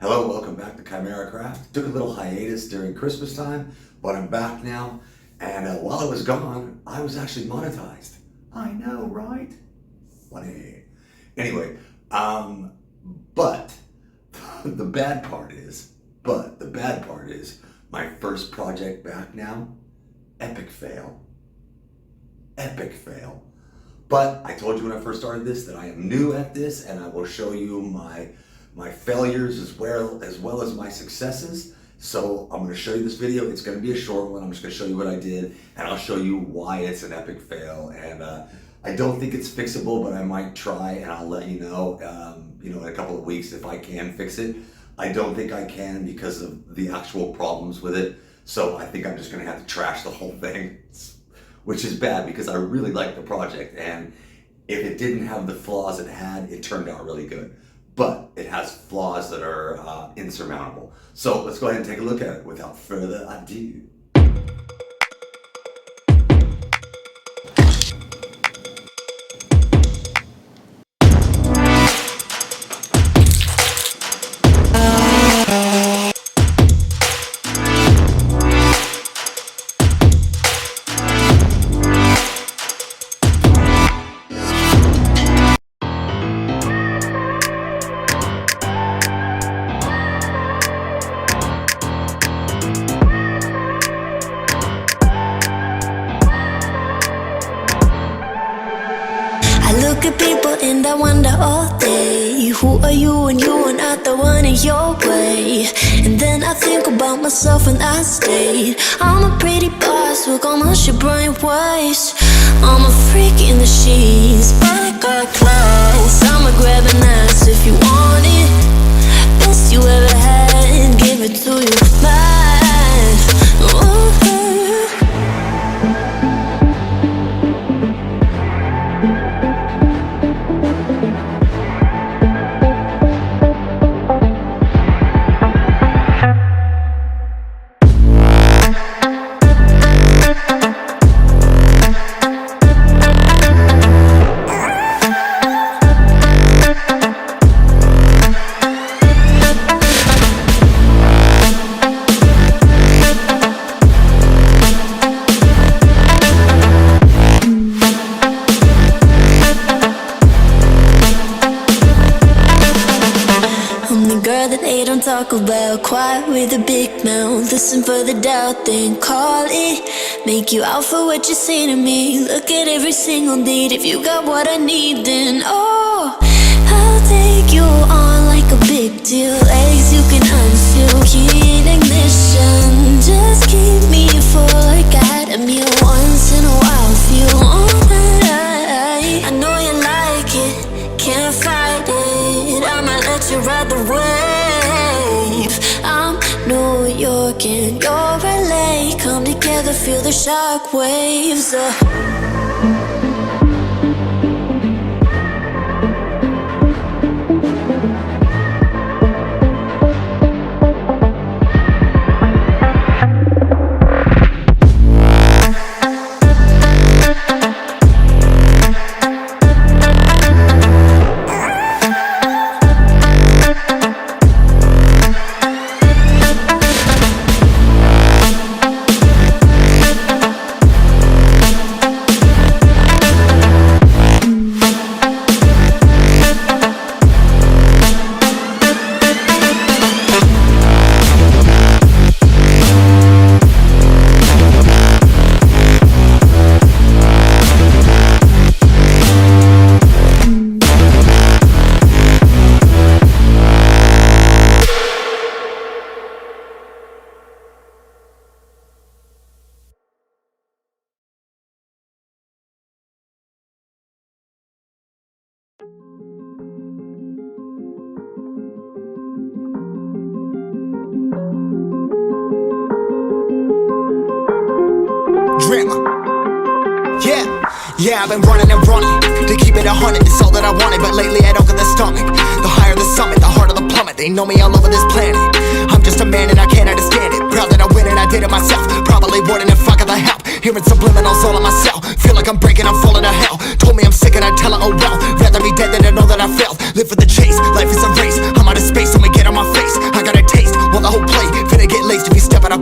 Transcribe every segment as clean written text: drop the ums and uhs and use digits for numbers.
Hello, welcome back to Chimera Craft. Took a little hiatus during Christmas time, but I'm back now. And while I was gone, I was actually monetized. I know, right? Funny. Anyway, but the bad part is my first project back now, epic fail. Epic fail. But I told you when I first started this that I am new at this, and I will show you my failures as well as my successes. So I'm going to show you this video. It's going to be a short one. I'm just going to show you what I did, and I'll show you why it's an epic fail. And I don't think it's fixable, but I might try, and I'll let you know, in a couple of weeks if I can fix it. I don't think I can because of the actual problems with it. So I think I'm just going to have to trash the whole thing, which is bad because I really like the project. And if it didn't have the flaws it had, it turned out really good. But it has flaws that are insurmountable. So let's go ahead and take a look at it without further ado. Look at people and I wonder all day, who are you and you are not the one in your way. And then I think about myself and I stayed. I'm a pretty boss, look on my shit bright waist. I'm a freak in the sheets, but I got class. I'ma grab an ass if you want it. Best you ever had, give it to you bad. Ooh. Don't talk about, quiet with a big mouth. Listen for the doubt, then call it. Make you out for what you say to me. Look at every single date. If you got what I need, then I'll take you on like a big deal. Legs you can unseal, key in ignition. Just keep me full like I had a meal once in a while. Feel alright. I know you like it, can't fight it. I'ma let you ride the wave. I'm New York and you're LA. Come together, feel the shock waves. Yeah, I've been running and running to keep it 100, it's all that I wanted. But lately I don't get the stomach. The higher the summit, the harder the plummet. They know me all over this planet. I'm just a man and I can't understand it. Proud that I win and I did it myself. Probably wouldn't if I got the help. Hearing subliminals all on myself. Feel like I'm breaking, I'm falling to hell. Told me I'm sick and I tell her, oh well. Rather be dead than to know that I failed. Live for the chase, life is a race. I'm out of space, so we get on my face.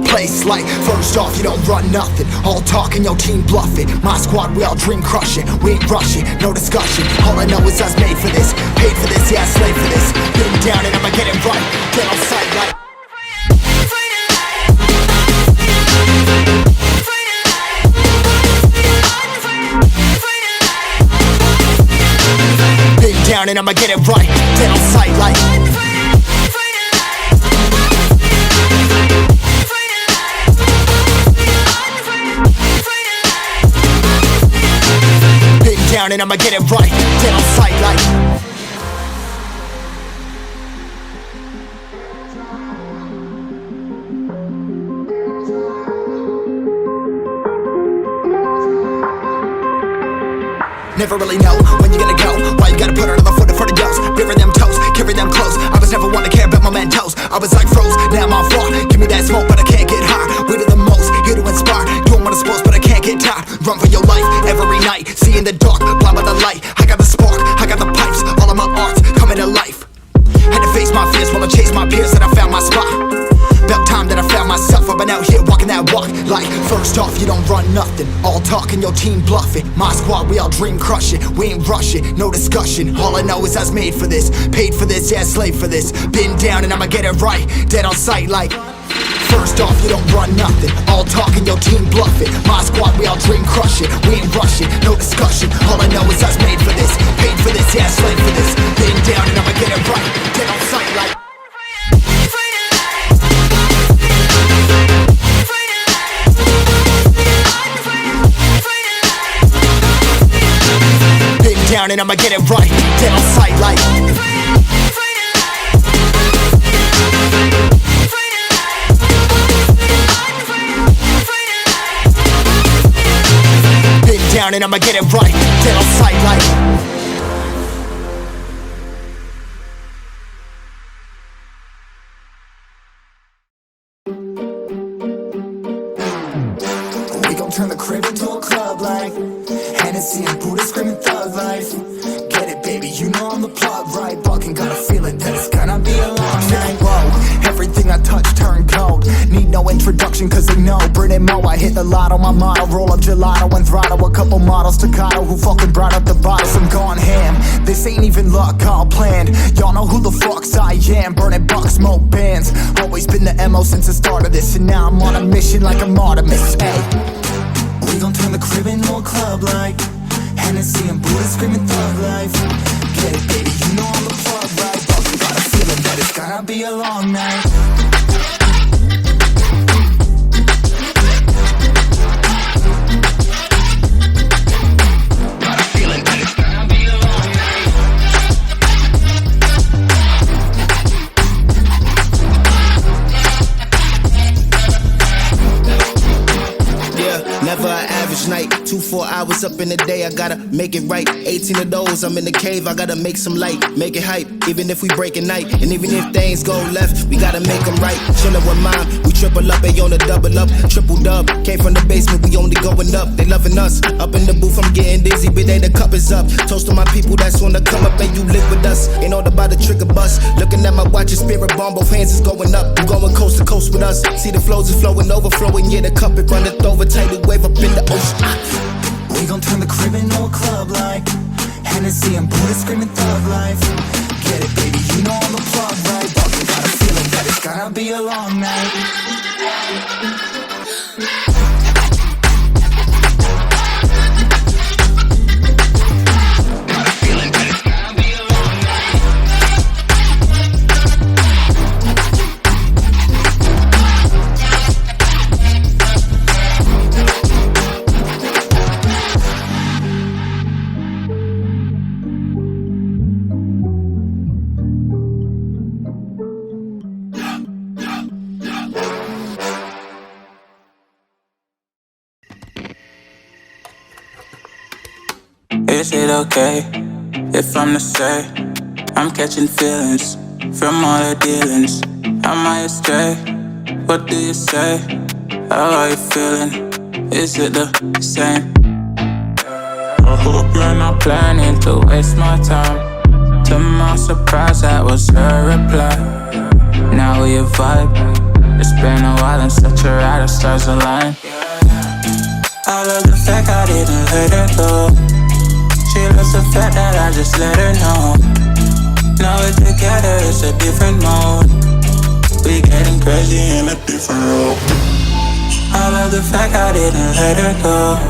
place like, first off, you don't run nothing. All talk and your team bluff it. My squad, we all dream crush it. We ain't rushing, no discussion. All I know is us made for this. Paid for this, yeah, slave for this. Been down and I'ma get it right. Get on sight like down and I'ma get it right. Dead on sight like been down and I'ma get it right. Dead on sight like never really know when you're gonna go. Why you gotta put another foot in front of yours? Bury them toes, carry them close. I was never one to care about my mentos. I was like froze, now I'm on floor. Give me that smoke, but I can't get high. We do the most, here to inspire. Doing what I'm supposed, but I can't get tired. Run for your life, every night. See in the dark, blind by the light. I got the spark, I got the pipes. All of my arts coming to life. Had to face my fears while I chase my peers, and I found my spot. About time that I found myself. I've been out here walking that walk. Like, first off, you don't run nothing. All talk and your team bluff it. My squad, we all dream crush it. We ain't rushing, no discussion. All I know is I was made for this. Paid for this, yeah, slave for this. Been down and I'ma get it right. Dead on sight like first off, you don't run nothing. All talk and your team bluff it. My squad, we all dream crush it. We ain't rushing, no discussion. All I know is I was made for this. Paid for this, yeah, slave for this. Been down and I'ma get it right. Dead on sight like down and I'ma get it right. Dead on sight like been down and I'ma get it right. Dead on sight like we gon' turn the crib into a club like Hennessy and Buddha screaming thug life. Get it, baby, you know I'm the plug, right? Bucking, got a feeling that it's gonna be a long night. Whoa, everything I touch turn cold. Need no introduction cause they know Brit and Mo, I hit the lotto, my motto. Roll up gelato and throttle a couple models staccato who fucking brought up the bottles. I'm gone ham, this ain't even luck, all planned. Y'all know who the fucks I am. Burning bucks, smoke bands. Always been the MO since the start of this. And now I'm on a mission like I'm Artemis. Hey, we gon' turn the crib into a club like Hennessy and Buddha screaming thug life. Get it, baby, you know I'm the plug, right? But got a feeling that it's gonna be a long night. Got a feeling that it's gonna be a long night. Yeah, never an average night. 2-4 hours up in the day, I gotta make it right. 18 of those, I'm in the cave, I gotta make some light, make it hype, even if we break at night. And even if things go left, we gotta make them right. Chillin' with mine, we triple up, they on the double up, triple dub. Came from the basement, we only going up, they loving us. Up in the booth, I'm getting dizzy, but they the cup is up. Toast to my people that's wanna come up and you live with us. Ain't all about the trigger bus. Looking at my watch, your spirit bomb, both hands is going up. You going coast to coast with us. See the flows is flowing, overflowing, yeah, the cup it runneth over. Tidal wave up in the ocean. We gon' turn the crib into a club like Hennessy and Buddha screaming thug life. Get it, baby, you know I'm the plug, right? But we got a feeling that it's gonna be a long night. Is it okay if I'm to say I'm catching feelings from all the dealings? Am I astray? What do you say? How are you feeling? Is it the same? I hope you're not planning to waste my time. To my surprise, that was her reply. Now we vibe, It's been a while and such a ride, our stars align. I love the fact I didn't let her go. She loves the fact that I just let her know. Now we're together, it's a different mode. We getting crazy in a different role. I love the fact I didn't let her go.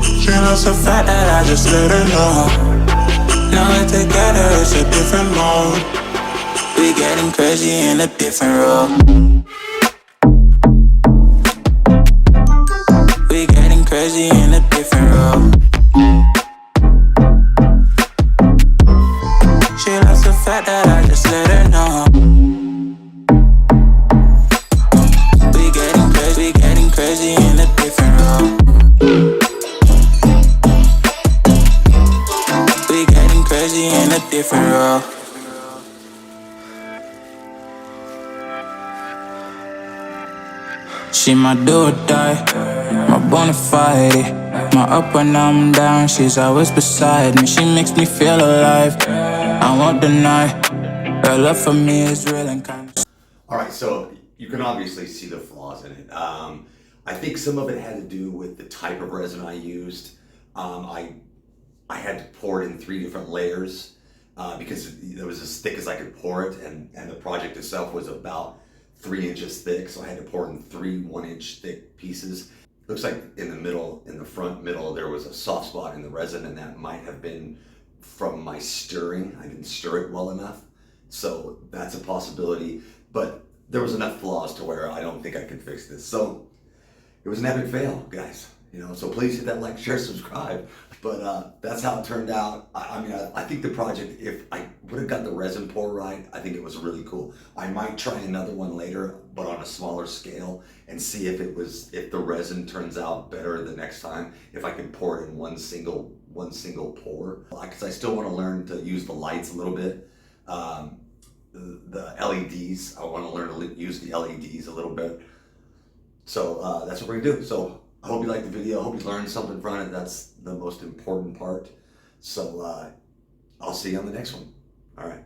She loves the fact that I just let her know. Now we're together, it's a different mode. We getting crazy in a different role. We getting crazy in a different role. She loves the fact that I just let her know. We getting crazy in a different role. We getting crazy in a different role. She my do or die, my bona fide. My up when I'm down, she's always beside me. She makes me feel alive, I won't deny. Her love for me is real and kind of. All right, so you can obviously see the flaws in it. I think some of it had to do with the type of resin I used. I had to pour it in 3 different layers because it was as thick as I could pour it, and the project itself was about 3 inches thick, so I had to pour in 3 1-inch thick pieces. Looks like in the middle, in the front middle, there was a soft spot in the resin, and that might have been from my stirring. I didn't stir it well enough, so that's a possibility. But there was enough flaws to where I don't think I could fix this. So it was an epic fail, guys. So please hit that like, share, subscribe. But that's how it turned out. I think the project, if I would have got the resin pour right, I think it was really cool. I might try another one later, but on a smaller scale, and see if the resin turns out better the next time, if I can pour it in one single pour. Because I still want to learn to use the lights a little bit. The LEDs, I want to learn to use the LEDs a little bit. So that's what we're gonna do. So I hope you liked the video. I hope you learned something from it. That's the most important part. So I'll see you on the next one. All right.